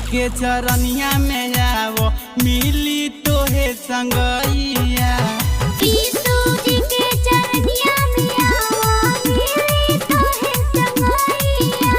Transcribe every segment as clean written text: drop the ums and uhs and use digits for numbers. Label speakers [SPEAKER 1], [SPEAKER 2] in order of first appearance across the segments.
[SPEAKER 1] के चरनिया में आवो मिली तोहे संगैया।
[SPEAKER 2] यीशु जी के चरनिया में आवो मिली तोहे संगैया।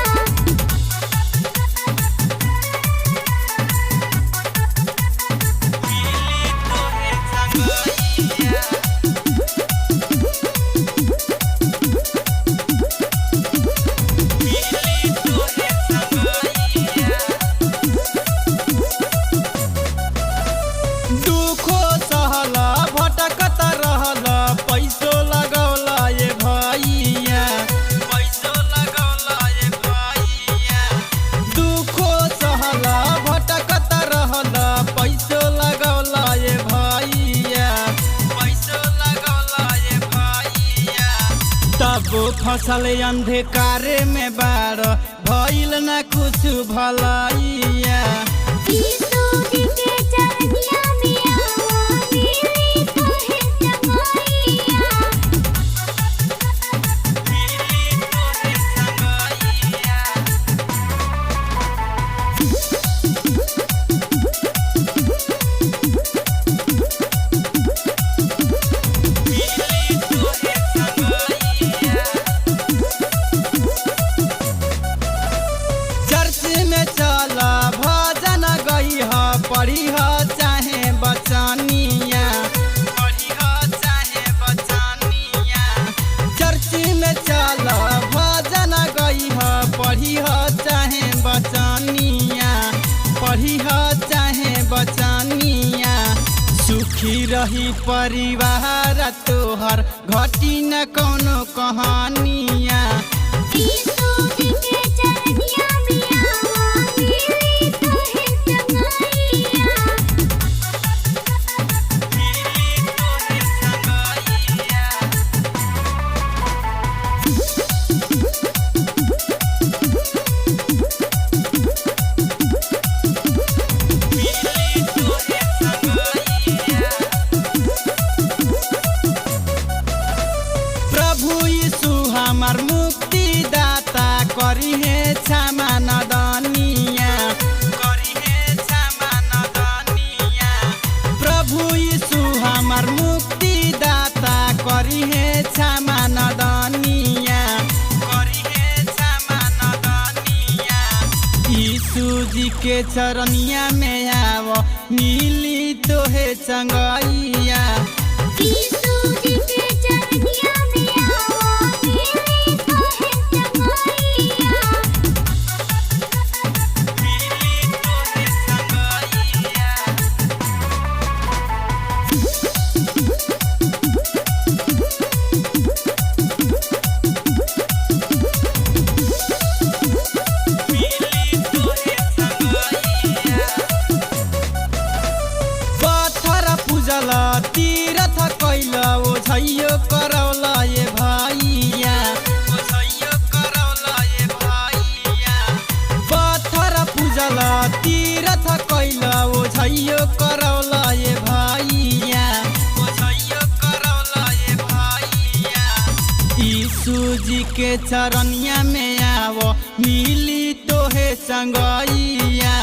[SPEAKER 1] दुखो सहला भटकत रहला पैसो लगौला ये भैया, पैसो लगौला ये भैया। दुखो सहला भटकत रहला पैसो लगौला ये भैया, पैसो लगौला ये भैया। तब फसल अंधकारे में बार भइल न कुछ भलाइया।
[SPEAKER 2] यीशु जी के चरनिया में आवो मिली तोहे संगैया।
[SPEAKER 1] चर्च में चला भजन गईह पढ़ीह चाहे बचानिया, पढ़ीह चाहे बचानिया। चर्च में चला भजन गईह पढ़ीह चाहे बचानिया, पढ़ीह चाहे बचानिया। सुखी रही परिवार तोहर घटी न कोनो कहानिया।
[SPEAKER 2] यीशु जी के चरनिया में आवो मिली तोहे संगैया।
[SPEAKER 1] प्रभु यीशु हमार मुक्ति दाता करी है क्षमा नदनिया, करी है क्षमा नदनिया। प्रभु यीशु हमार मुक्ति दाता करी है क्षमा नदनिया, करी है क्षमा नदनिया। यीशु जी के चरनिया में आवो मिली तोहे संगैया।
[SPEAKER 2] यीशु जी के चरनिया में आवो मिली तोहे संगैया।
[SPEAKER 1] पत्थर पूजल तीर्थ कैल ओझैयो करौला ये भैया, ओझैयो करौला ये भैया। पत्थर पूजल तीर्थ कैल ओझैयो करौला ये भैया, ओझैयो करौला ये भैया। यीशु जी के चरनिया में आवो मिली तोहे संगैया।